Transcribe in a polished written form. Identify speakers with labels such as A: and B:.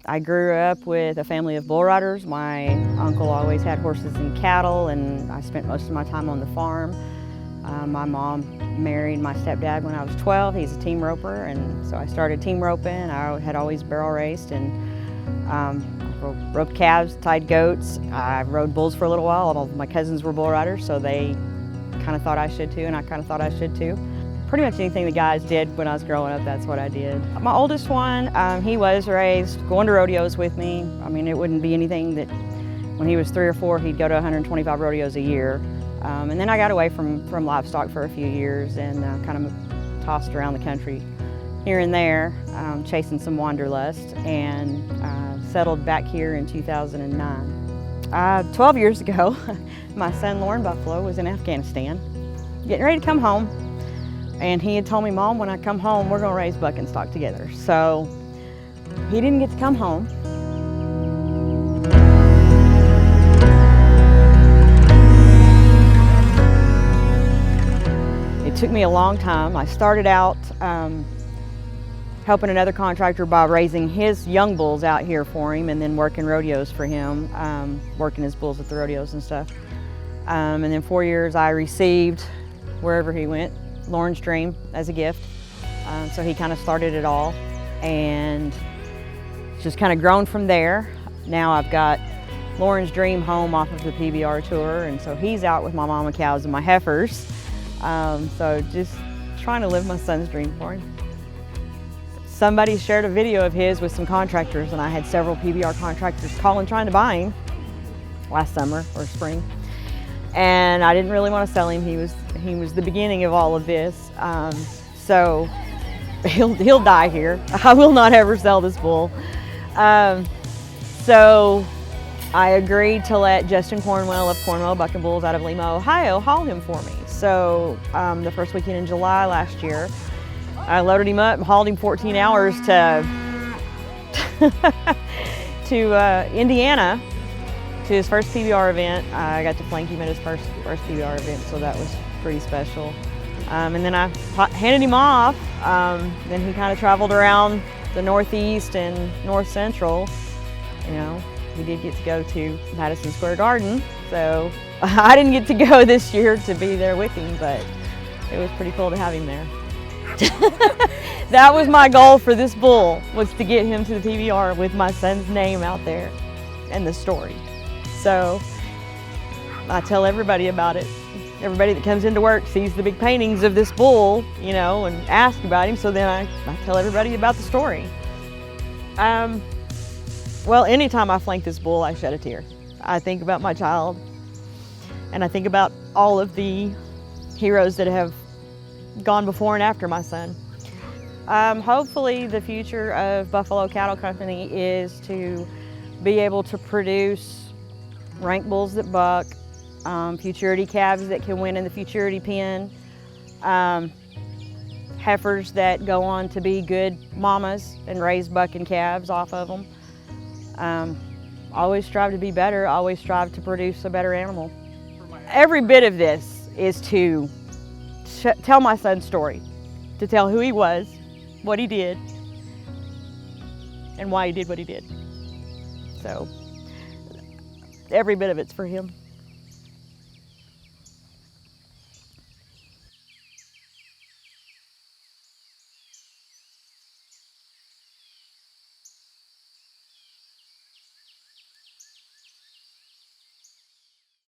A: I grew up with a family of bull riders. My uncle always had horses and cattle, and I spent most of my time on the farm. My mom married my stepdad when I was 12. He's a team roper, and so I started team roping. I had always barrel raced and roped calves, tied goats. I rode bulls for a little while. All of my cousins were bull riders, so they kind of thought I should too, and I kind of thought I should too. Pretty much anything the guys did when I was growing up, that's what I did. My oldest one, he was raised going to rodeos with me. I mean, it wouldn't be anything that when he was 3 or 4, he'd go to 125 rodeos a year. And then I got away from livestock for a few years and kind of tossed around the country here and there, chasing some wanderlust, and settled back here in 2009. 12 years ago, my son Loren Buffalo was in Afghanistan, getting ready to come home. And he had told me, Mom, when I come home, we're gonna raise buck and stock together. So he didn't get to come home. It took me a long time. I started out helping another contractor by raising his young bulls out here for him and then working rodeos for him, working his bulls at the rodeos and stuff. And then 4 years I received, wherever he went, Loren's dream as a gift. So he kind of started it all and just kind of grown from there. Now I've got Loren's dream home off of the PBR tour, and so he's out with my mama cows and my heifers. So just trying to live my son's dream for him. Somebody shared a video of his with some contractors, and I had several PBR contractors calling trying to buy him last summer or spring. And I didn't really want to sell him. He was the beginning of all of this. So he'll die here. I will not ever sell this bull. So I agreed to let Justin Cornwell of Cornwell Buck and Bulls out of Lima, Ohio, haul him for me. So the first weekend in July last year, I loaded him up and hauled him 14 hours to Indiana, to his first PBR event. I got to flank him at his first PBR event, so that was pretty special. And then I handed him off. Then he kind of traveled around the Northeast and North Central. You know, he did get to go to Madison Square Garden, so I didn't get to go this year to be there with him, but it was pretty cool to have him there. That was my goal for this bull, was to get him to the PBR with my son's name out there and the story. So I tell everybody about it. Everybody that comes into work sees the big paintings of this bull, you know, and ask about him, so then I tell everybody about the story. Well, anytime I flank this bull, I shed a tear. I think about my child, and I think about all of the heroes that have gone before and after my son. Hopefully the future of Buffalo Cattle Company is to be able to produce rank bulls that buck, futurity calves that can win in the futurity pen, heifers that go on to be good mamas and raise buck and calves off of them. Always strive to be better, always strive to produce a better animal. Every bit of this is to tell my son's story, to tell who he was, what he did, and why he did what he did. So every bit of it's for him.